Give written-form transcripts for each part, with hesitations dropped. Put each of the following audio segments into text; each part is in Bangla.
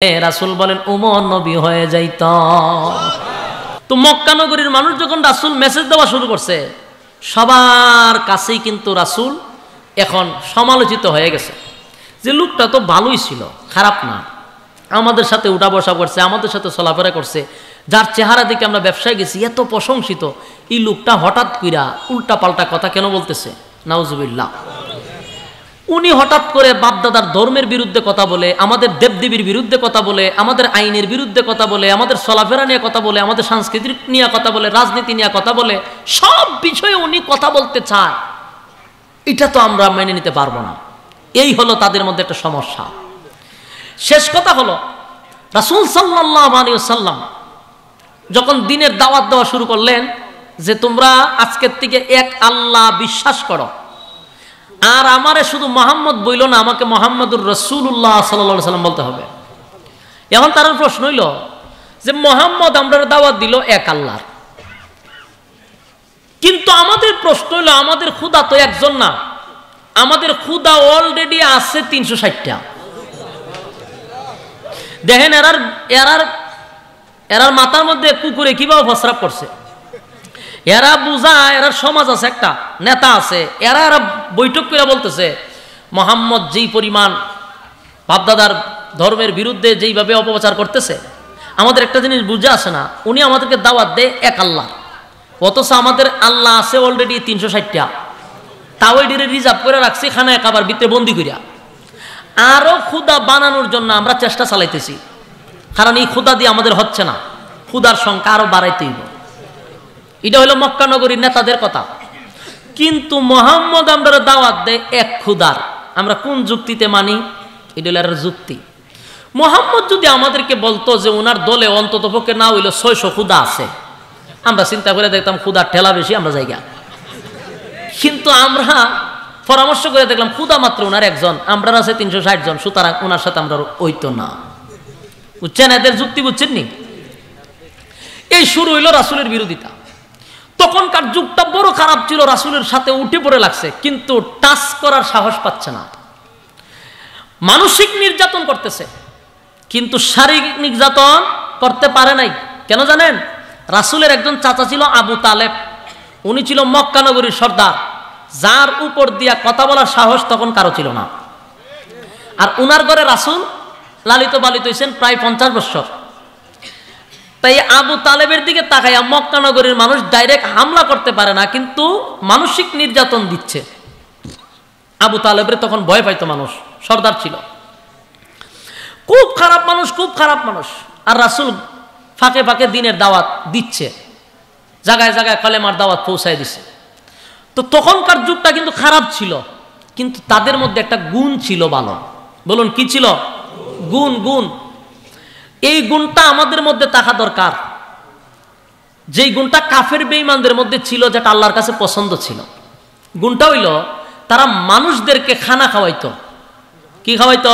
রাসূল বলেন ওমর নবী হয়ে যাইত। তো মক্কা নগরীর মানুষ যখন রাসূল মেসেজ দেওয়া শুরু করছে, সবার কাছেই কিন্তু রাসূল এখন সমালোচিত হয়ে গেছে যে লোকটা তো ভালোই ছিল, খারাপ না, আমাদের সাথে উঠা বসা করছে, আমাদের সাথে চলাফেরা করছে, যার চেহারা দেখে আমরা ব্যবসায় গেছি, এত প্রশংসিত, এই লোকটা হঠাৎ কইরা উল্টা পাল্টা কথা কেন বলতেছে? নাউজুবিল্লাহ। উনি হঠাৎ করে বাপদাদার ধর্মের বিরুদ্ধে কথা বলে, আমাদের দেবদেবীর বিরুদ্ধে কথা বলে, আমাদের আইনের বিরুদ্ধে কথা বলে, আমাদের চলাফেরা নিয়ে কথা বলে, আমাদের সংস্কৃতি নিয়ে কথা বলে, রাজনীতি নিয়ে কথা বলে, সব বিষয়ে উনি কথা বলতে চায়। এটা তো আমরা মেনে নিতে পারবো না। এই হলো তাদের মধ্যে একটা সমস্যা। শেষ কথা হলো, রাসূল সাল্লাল্লাহু আলাইহি ওয়াসাল্লাম যখন দ্বীনের দাওয়াত দেওয়া শুরু করলেন যে তোমরা আজকের থেকে এক আল্লাহ বিশ্বাস করো, আর আমারে শুধু মোহাম্মদ বইল না, আমাকে মোহাম্মদুর রাসূলুল্লাহ সাল্লাল্লাহু আলাইহি ওয়াসাল্লাম বলতে হবে। এখন তার প্রশ্ন হইল যে মোহাম্মদ আমরা দাওয়াত দিল এক আল্লাহর, কিন্তু আমাদের প্রশ্ন হইল আমাদের খোদা তো একজন না, আমাদের খোদা অলরেডি আছে 360টা। দেখেন এরার মাথার মধ্যে কুকুরে কিভাবে প্রস্রাব করছে। এরা বুঝা, এরার সমাজ আছে, একটা নেতা আছে, এরা বৈঠক করে বলতেছে মোহাম্মদ যেই পরিমাণ বাপদাদার ধর্মের বিরুদ্ধে যেইভাবে অপপ্রচার করতেছে, আমাদের একটা জিনিস বুঝে আসে না, উনি আমাদেরকে দাওয়াত দেয় এক আল্লাহ, অথচ আমাদের আল্লাহ আছে অলরেডি 360টা, তাও এটিরে রিজার্ভ করে রাখছি খানায় খাবার ভিতরে বন্দি করিয়া। আরও ক্ষুদা বানানোর জন্য আমরা চেষ্টা চালাইতেছি, কারণ এই ক্ষুদা দিয়ে আমাদের হচ্ছে না, ক্ষুদার সংখ্যা আরো বাড়াইতেই হবে। এটা হলো মক্কা নগরীর নেতাদের কথা। কিন্তু মোহাম্মদ আমরা দাওয়াত দেয় এক ক্ষুদার, আমরা কোন যুক্তিতে মানি? এটা হলো যুক্তি। মোহাম্মদ যদি আমাদেরকে বলতো যে ওনার দলে অন্তত পক্ষে না হইলো 600 ক্ষুদা আছে, আমরা চিন্তা করে দেখতাম ক্ষুদার ঠেলা বেশি, আমরা জায়গা। কিন্তু আমরা পরামর্শ করে দেখলাম ক্ষুদা মাত্র ওনার একজন, আমরা আছে 360 জন, সুতরাং ওনার সাথে আমরা ওইতো না। বুঝছেন এদের যুক্তি? বুঝছেন নি? এই শুরু হইল রাসূলের বিরোধিতা। তখনকার যুগটা বড় খারাপ ছিল, রাসূলের সাথে উঠে পড়ে লাগছে, কিন্তু টাচ করার সাহস পাচ্ছে না। মানসিক নির্যাতন করতেছে, কিন্তু শারীরিক নির্যাতন করতে পারে নাই। কেন জানেন? রাসূলের একজন চাচা ছিল আবু তালেব, উনি ছিল মক্কা নগরীর সর্দার, যার উপর দিয়া কথা বলার সাহস তখন কারো ছিল না। আর উনার ঘরে রাসূল লালিত পালিত হয়েছেন প্রায় 50 বছর। তাই আবু তালেবের দিকে তাকাইয়া মক্কা নগরীর মানুষ ডাইরেক্ট হামলা করতে পারে না, কিন্তু মানসিক নির্যাতন দিচ্ছে। আবু তালেবের তখন ভয় পাইতো মানুষ, সর্দার ছিল, খুব খারাপ মানুষ, খুব খারাপ মানুষ। আর রাসূল ফাঁকে ফাঁকে দ্বীনের দাওয়াত দিচ্ছে, জায়গায় জায়গায় কালেমার দাওয়াত পৌঁছায় দিচ্ছে। তো তখনকার যুগটা কিন্তু খারাপ ছিল, কিন্তু তাদের মধ্যে একটা গুণ ছিল ভালো। বলুন কি ছিল? গুণ। গুণ, এই গুণটা আমাদের মধ্যে থাকা দরকার। যেই গুণটা কাফের বেঈমানদের মধ্যে ছিল, যেটা আল্লাহর কাছে পছন্দ ছিল। গুণটা হইল তারা মানুষদেরকে খানা খাওয়াইতো। কি খাওয়াইতো?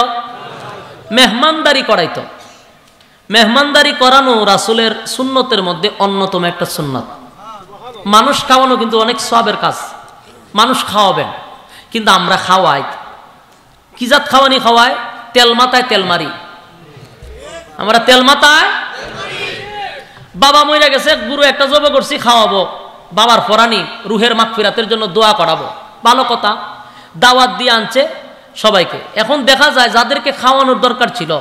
মেহমানদারি করাইতো। মেহমানদারি করানো রাসূলের সুন্নতের মধ্যে অন্যতম একটা সুন্নত। মানুষ খাওয়ানো কিন্তু অনেক সওয়াবের কাজ। মানুষ খাওয়াবেন, কিন্তু আমরা খাওয়াই কি জাত খাওয়ানি? খাওয়ায় তেল মাথায় তেল মারি। আমরা তেল মাথায়, বাবা মরে গেছে, গুরু একটা জব করছি, খাওয়াবো, বাবার ফরানি রুহের মাগফিরাতের জন্য দোয়া করাবো, ভালো কথা, দাওয়াত দিয়ে আনছে সবাইকে। এখন দেখা যায় যাদেরকে খাওয়ানোর দরকার ছিল,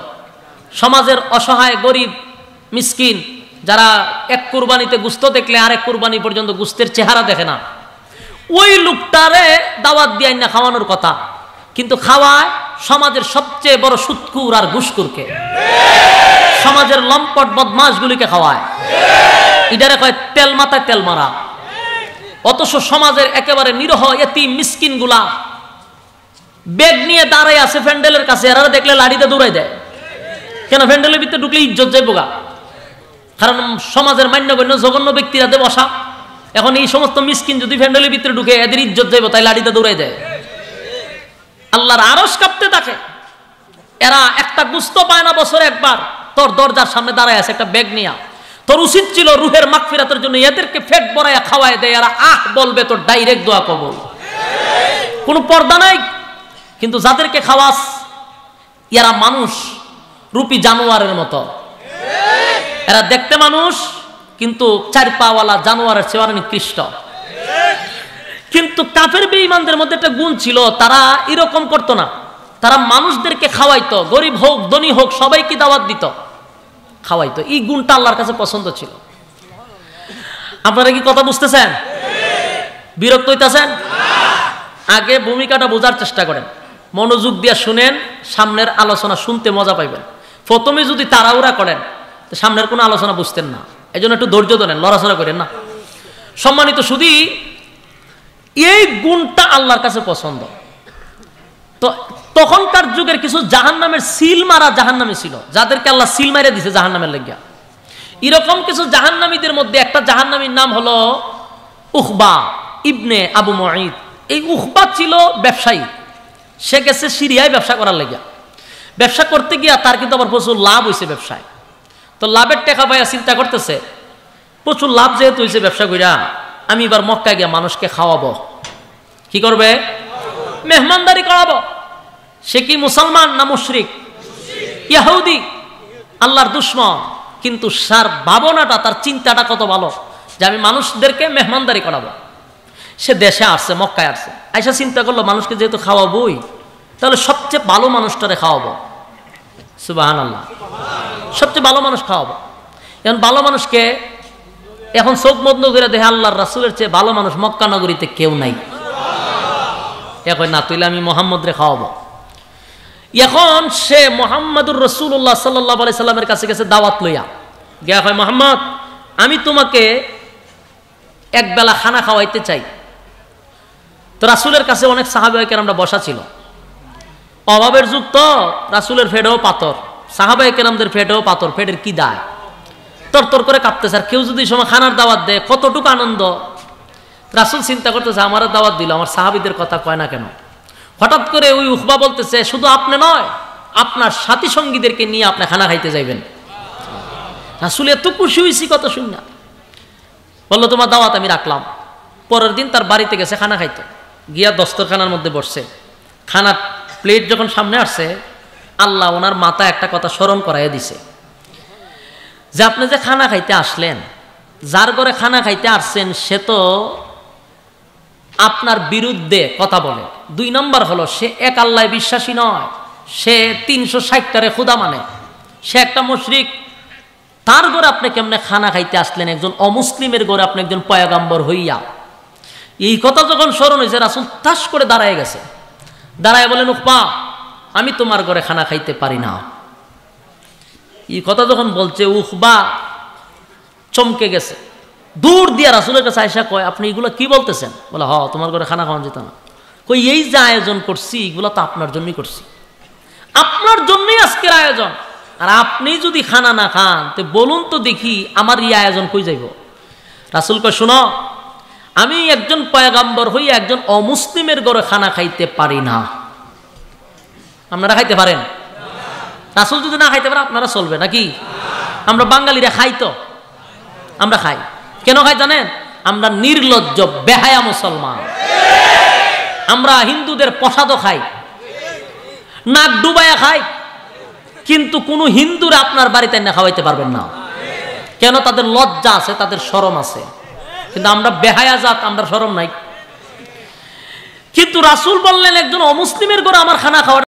সমাজের অসহায় গরিব মিসকিন, যারা এক কুরবানিতে গুস্ত দেখলে আরেক কুরবানি পর্যন্ত গুস্তের চেহারা দেখে না, ওই লোকটারে দাওয়াত দিয়ে না খাওয়ানোর কথা, কিন্তু খাওয়ায় সমাজের সবচেয়ে বড় সুৎকুর আর ঘুষখোরকে, সমাজের লম্পট বদমাশগুলিকে খাওয়ায়। এটারে কয় তেল মাথায় তেল মারা। অথচ সমাজের একেবারে নিরহ এতিম মিসকিন গুলা বেগ নিয়ে দাঁড়ায় আছে প্যান্ডেলের কাছে, এরা দেখলে লাড়িতে দৌড়াই দেয়। কেন? প্যান্ডেলের ভিতরে ঢুকলে ইজ্জত যাইব গা, কারণ সমাজের মান্যগণ্য জঘন্য ব্যক্তিরা দে বসা। এখন এই সমস্ত মিসকিন যদি প্যান্ডেলের ভিতরে ঢুকে, এদের ইজ্জত যাইব, তাই লাড়িতে দৌড়াই দেয়। আল্লাহর আরশ কাঁপতে থাকে। এরা একটা গুস্ত পায় না বছরে একবার, তোর দরজার সামনে দাঁড়ায় আছে একটা ব্যাগ নিয়া। তোর উচিত ছিল রুহের মাগফিরাতের জন্য এদেরকে পেট ভরাইয়া খাওয়ায় দেয়, এরা আহ বলবে, তোর ডাইরেক্ট দোয়া কবুল। কোনো পর্দা নাই। কিন্তু যাদেরকে খাওয়াস, এরা মানুষ, রূপী জানোয়ারের মতো। এরা দেখতে মানুষ, কিন্তু চার পাওয়ালা জানোয়ারের চেয়ে অনেক নিকৃষ্ট। কিন্তু কাফের বেঈমানদের মধ্যে একটা গুণ ছিল, তারা এরকম করতো না। তারা মানুষদেরকে খাওয়াইতো, গরিব হোক ধনী হোক সবাইকে দাওয়াত দিত, খাওয়াইতো। এই গুণটা আল্লাহর কাছে পছন্দ ছিল। আপনারা কি কথা বুঝতেছেন? বিরক্ত হইতেছেন? আগে ভূমিকাটা বোঝার চেষ্টা করেন, মনোযোগ দিয়ে শুনেন, সামনের আলোচনা শুনতে মজা পাইবেন। প্রথমে যদি তাড়াহুড়া করেন তো সামনের কোনো আলোচনা বুঝতেন না। এই জন্য একটু ধৈর্য ধরেন, লড়াচড়া করেন না। সম্মানিত শুধু এই গুণটা আল্লাহর কাছে পছন্দ। তো তখনকার যুগের কিছু জাহান্নামের সিল মারা জাহান্নামী ছিল, যাদেরকে আল্লাহ সিল মারে দিছে জাহান্নামের লাগিয়া। এরকম কিছু জাহান্নামীদের মধ্যে একটা জাহান্নামীর নাম হলো উখবা ইবনে আবু মুঈদ। এই উখবা ছিল ব্যবসায়ী, সে গেছে সিরিয়ায় ব্যবসা করার লাগিয়া। ব্যবসা করতে গিয়া তার কিন্তু আবার প্রচুর লাভ হয়েছে ব্যবসায়। তো লাভের টাকা পাইয়া চিন্তা করতেছে, প্রচুর লাভ যেহেতু হয়েছে ব্যবসা কইরা, আমি এবার মক্কায় গিয়া মানুষকে খাওয়াবো। কি করবে? মেহমানদারি করাবো। সে কি মুসলমান না মুশরিক? ইহুদি, আল্লাহর দুশমন। কিন্তু তার ভাবনাটা, তার চিন্তাটা কত ভালো যে আমি মানুষদেরকে মেহমানদারি করাবো। সে দেশে আসছে, মক্কায় আসছে, আইসা চিন্তা করলো মানুষকে যেহেতু খাওয়াবোই, তাহলে সবচেয়ে ভালো মানুষটারে খাওয়াবো। সুবহানাল্লাহ, সবচেয়ে ভালো মানুষ খাওয়াবো। এখন ভালো মানুষকে এখন চোখ বন্ধ করে দেখে আল্লাহর রাসূলের চেয়ে ভালো মানুষ মক্কা নগরীতে কেউ নাই। এখন না তুইলে আমি মোহাম্মদ রে খাওয়াবো। এখন সে মোহাম্মদুর রাসূলুল্লাহ সাল্লাল্লাহু আলাইহি সাল্লামের কাছে গেছে দাওয়াত লইয়া। গিয়া কয়, মোহাম্মদ, আমি তোমাকে এক বেলা খানা খাওয়াইতে চাই। তো রাসূলের কাছে অনেক সাহাবায়ে কেরামরা বসা ছিল। অভাবের যুগ তো, রাসূলের ফেটেও পাথর, সাহাবায়ে কেরামদের ফেটেও পাথর, ফেটের কি দায়, তরতর করে কাঁপতেছে। আর কেউ যদি সময় খানার দাওয়াত দেয় কতটুকু আনন্দ। রাসূল চিন্তা করতেছে, আমারও দাওয়াত দিল, আমার সাহাবীদের কথা কয় না কেন। হঠাৎ করে ওই উখবা বলতেছে, শুধু আপনি নয়, আপনার সাথী সঙ্গীদেরকে নিয়ে আপনি খানা খাইতে যাইবেন। রাসূল এত খুশি হয়েছি কত শুনে, বললো তোমার দাওয়াত আমি রাখলাম। পরের দিন তার বাড়িতে গেছে খানা খাইতে, গিয়া দস্তরখানার মধ্যে বসছে। খানার প্লেট যখন সামনে আসছে, আল্লাহ ওনার মাথা একটা কথা স্মরণ করাইয়া দিছে, যে আপনি যে খানা খাইতে আসলেন, যার ঘরে খানা খাইতে আসছেন সে তো আপনার বিরুদ্ধে কথা বলে। 2 নম্বর হলো সে এক আল্লাহ বিশ্বাসী নয়, সে 360টারে খোদা মানে, সে একটা মুশরিক। তার ঘরে আপনি কেমনে খানা খাইতে আসলেন? একজন অমুসলিমের ঘরে আপনি একজন পয়গম্বর হইয়া। এই কথা যখন স্মরণ হয়েছে, রাসূল তাস করে দাঁড়ায় গেছে। দাঁড়ায় বলেন, উখবা, আমি তোমার ঘরে খানা খাইতে পারি না। এই কথা যখন বলছে, উখবা চমকে গেছে। দূর দিয়া রাসূলের কাছে আয়েশা কয়, আপনি এগুলো কি বলতেছেন? বলে, হ, তোমার ঘরে খানা খাওয়ানো যেত না। কই, এই যে আয়োজন করছি এগুলো তো আপনার জন্যই করছি, আপনার জন্যই আজকের আয়োজন। আর আপনি যদি খানা না খান তো বলুন তো দেখি আমার এই আয়োজন কই যাইব? রাসূল কয়, শুনো, আমি একজন পয়গম্বর হই একজন অমুসলিমের ঘরে খানা খাইতে পারি না। আপনারা খাইতে পারেন? রাসূল যদি না খাইতে পারে আপনারা চলবে নাকি? আমরা বাঙালিরা খাই তো, আমরা খাই। কেন খাই জানেন? আমরা নির্লজ্জ বেহায়া মুসলমান। আমরা হিন্দুদের প্রসাদও খাই, নাক ডুবাইয়া খাই, কিন্তু কোনো হিন্দুরা আপনার বাড়িতে না খাওয়াইতে পারবেন না। কেন? তাদের লজ্জা আছে, তাদের শরম আছে। কিন্তু আমরা বেহায়া জাত, আমরা শরম নাই। কিন্তু রাসূল বললেন একজন অমুসলিমের ঘরে আমার খানা খাওয়া